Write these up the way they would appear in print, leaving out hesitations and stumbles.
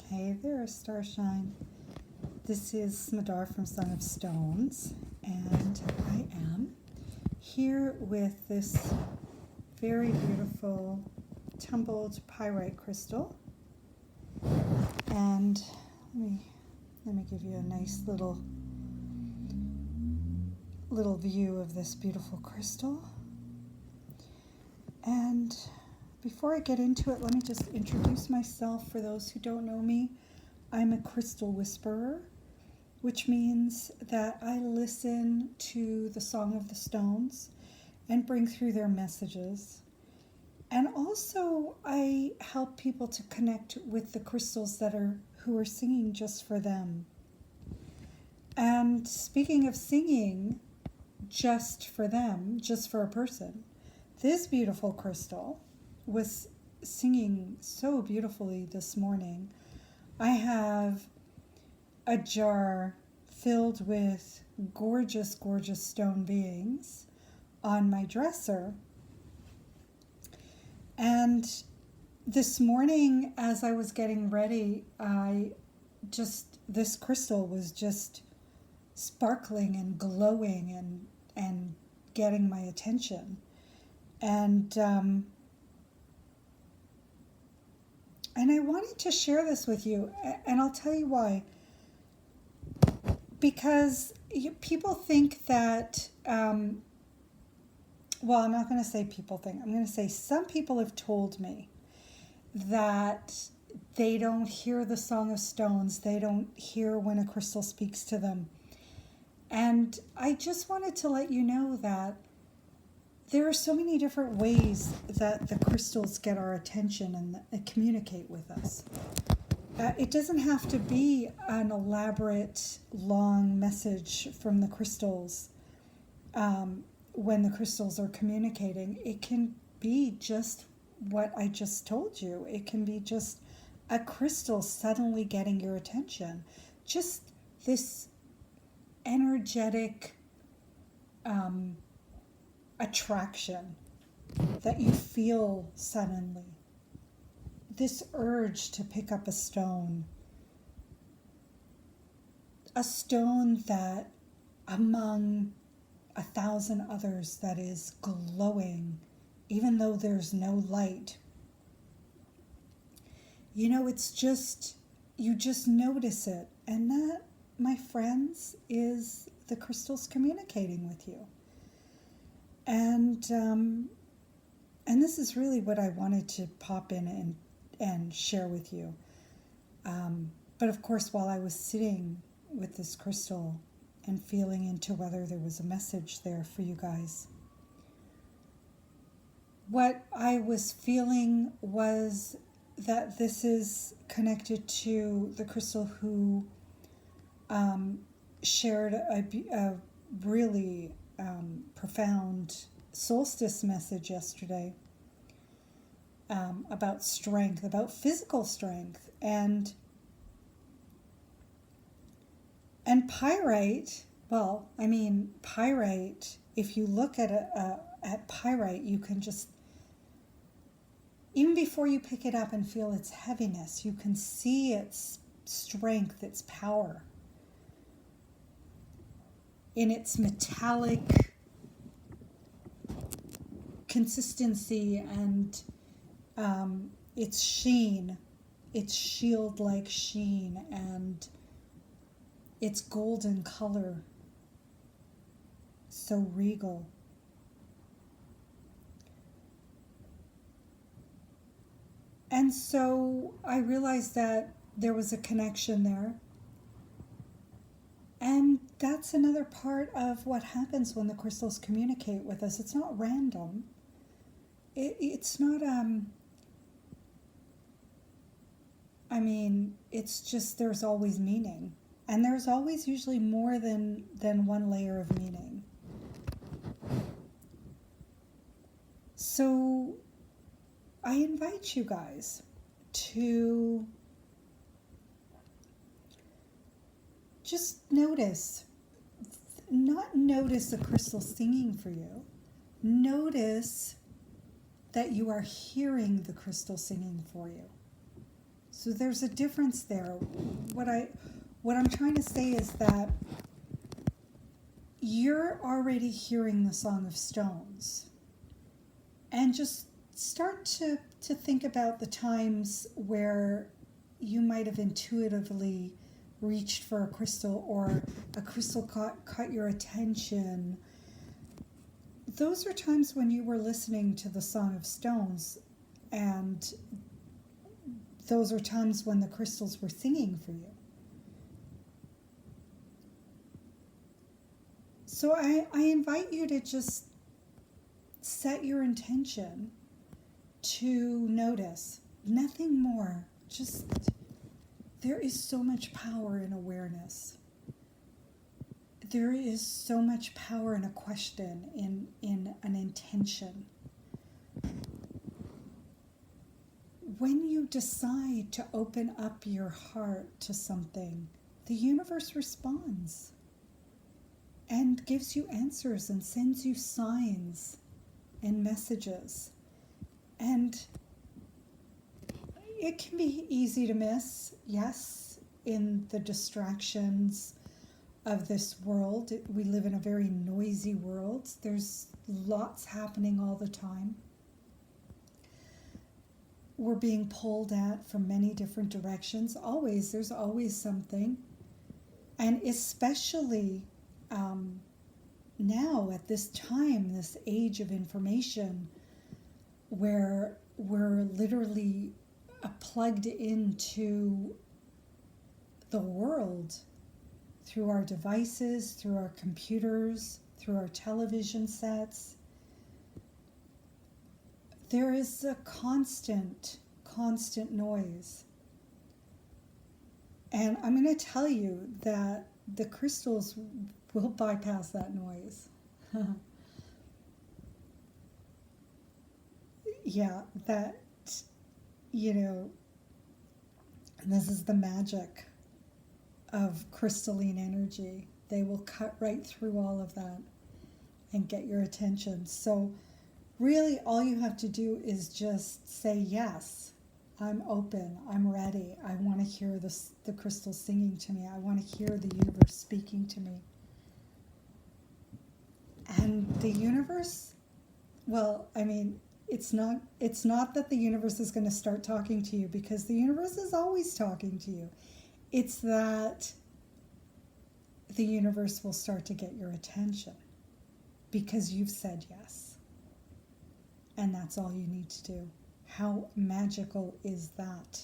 Hey there, Starshine. This is Smadar from Song of Stones, and I am here with this very beautiful tumbled pyrite crystal. And let me give you a nice little view of this beautiful crystal. And before I get into it, let me just introduce myself for those who don't know me. I'm a crystal whisperer, which means that I listen to the Song of the Stones and bring through their messages. And also I help people to connect with the crystals who are singing just for them. And speaking of singing just for them, just for a person, this beautiful crystal was singing so beautifully this morning. I have a jar filled with gorgeous, gorgeous stone beings on my dresser. And this morning, as I was getting ready, this crystal was just sparkling and glowing and getting my attention. And I wanted to share this with you, and I'll tell you why. Because people think that, I'm not going to say people think, I'm going to say some people have told me that they don't hear the Song of Stones, they don't hear when a crystal speaks to them. And I just wanted to let you know that there are so many different ways that the crystals get our attention and communicate with us. It doesn't have to be an elaborate, long message from the crystals when the crystals are communicating. It can be just what I just told you. It can be just a crystal suddenly getting your attention. Just this energetic attraction that you feel suddenly. This urge to pick up a stone that among 1,000 others that is glowing, even though there's no light. It's just, you just notice it. And that, my friends, is the crystals communicating with you. And this is really what I wanted to pop in and share with you. But of course, while I was sitting with this crystal and feeling into whether there was a message there for you guys, what I was feeling was that this is connected to the crystal who shared a really profound solstice message yesterday about strength, about physical strength, and pyrite. Pyrite. If you look at pyrite, you can just, even before you pick it up and feel its heaviness, you can see its strength, its power in its metallic consistency and its sheen, its shield-like sheen, and its golden color, so regal. And so I realized that there was a connection there. And that's another part of what happens when the crystals communicate with us. It's not random. It's not, it's just there's always meaning. And there's always usually more than one layer of meaning. So I invite you guys to just notice, not notice the crystal singing for you. Notice that you are hearing the crystal singing for you. So there's a difference there. What I'm trying to say is that you're already hearing the Song of Stones, and just start to think about the times where you might have intuitively reached for a crystal, or a crystal caught your attention. Those are times when you were listening to the Song of Stones, and those are times when the crystals were singing for you. So I invite you to just set your intention to notice, nothing more. Just, there is so much power in awareness. There is so much power in a question, in an intention. When you decide to open up your heart to something, the universe responds and gives you answers and sends you signs and messages. And it can be easy to miss, yes, in the distractions of this world. We live in a very noisy world. There's lots happening all the time. We're being pulled at from many different directions. Always, there's always something. And especially now at this time, this age of information, where we're literally plugged into the world through our devices, through our computers, through our television sets. There is a constant noise. And I'm going to tell you that the crystals will bypass that noise. Yeah, that, and this is the magic of crystalline energy. They will cut right through all of that and get your attention. So really all you have to do is just say, yes, I'm open, I'm ready, I want to hear the crystals singing to me, I want to hear the universe speaking to me. And the universe, well, I mean, it's not that the universe is going to start talking to you, because the universe is always talking to you. It's that the universe will start to get your attention because you've said yes. And that's all you need to do. How magical is that?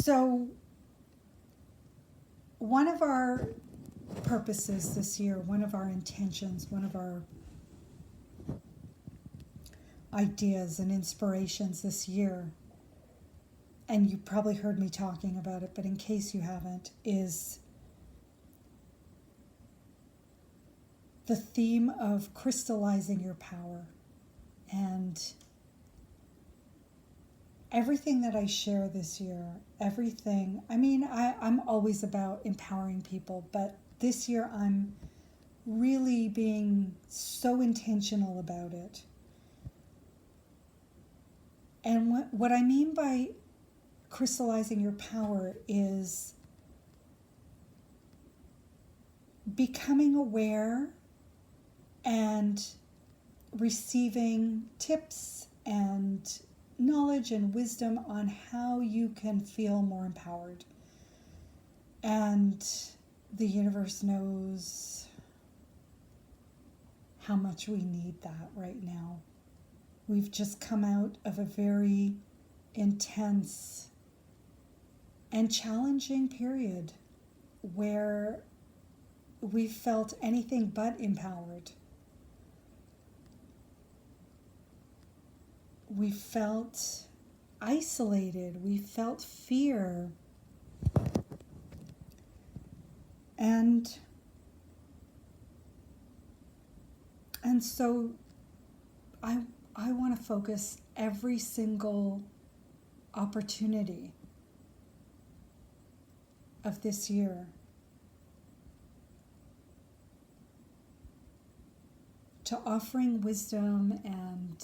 So, one of our purposes this year, one of our intentions, one of our ideas and inspirations this year, and you probably heard me talking about it, but in case you haven't, is the theme of crystallizing your power. And everything that I share this year, I'm always about empowering people, but this year I'm really being so intentional about it. And what I mean by crystallizing your power is becoming aware and receiving tips and knowledge and wisdom on how you can feel more empowered. And the universe knows how much we need that right now. We've just come out of a very intense and challenging period where we felt anything but empowered. We felt isolated. We felt fear. And so I want to focus every single opportunity of this year to offering wisdom and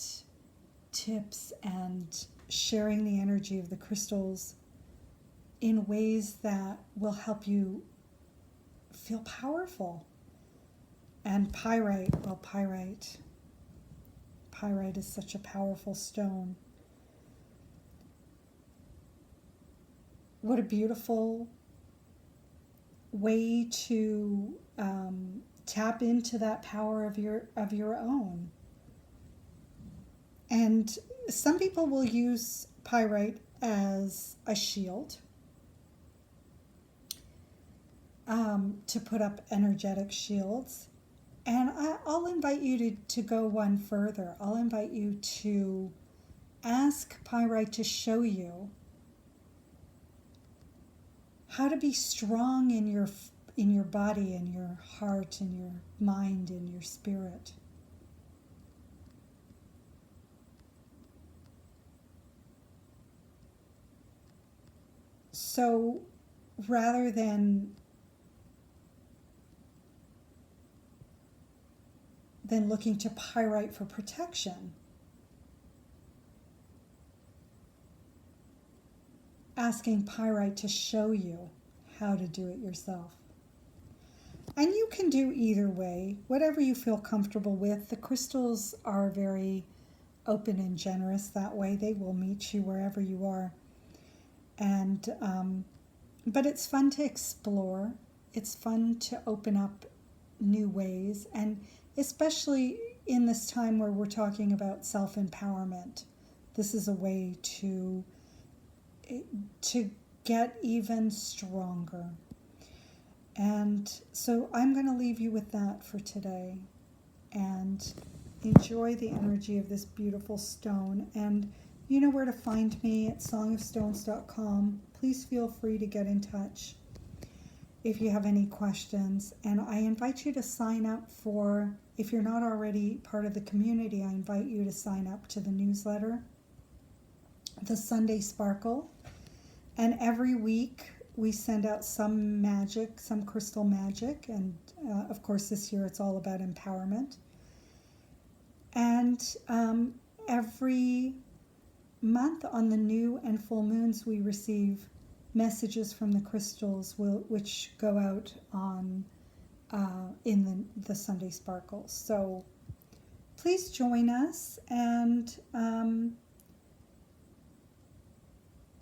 tips and sharing the energy of the crystals in ways that will help you feel powerful. And pyrite, well, pyrite is such a powerful stone. What a beautiful way to tap into that power of your own. And some people will use pyrite as a shield, to put up energetic shields. And I'll invite you to go one further. I'll invite you to ask pyrite to show you how to be strong in your body, in your heart, in your mind, in your spirit. So rather than looking to pyrite for protection, asking pyrite to show you how to do it yourself. And you can do either way, whatever you feel comfortable with. The crystals are very open and generous that way. They will meet you wherever you are. And but it's fun to explore. It's fun to open up new ways, and especially in this time where we're talking about self-empowerment, this is a way to get even stronger. And so I'm going to leave you with that for today, and enjoy the energy of this beautiful stone. And you know where to find me at songofstones.com. Please feel free to get in touch if you have any questions. And I invite you to sign up for, if you're not already part of the community, I invite you to sign up to the newsletter, the Sunday Sparkle. And every week we send out some magic, some crystal magic. And of course this year it's all about empowerment. And every month on the new and full moons we receive messages from the crystals, which go out on in the Sunday Sparkles. So please join us, and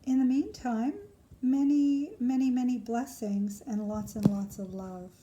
in the meantime, many, many, many blessings and lots of love.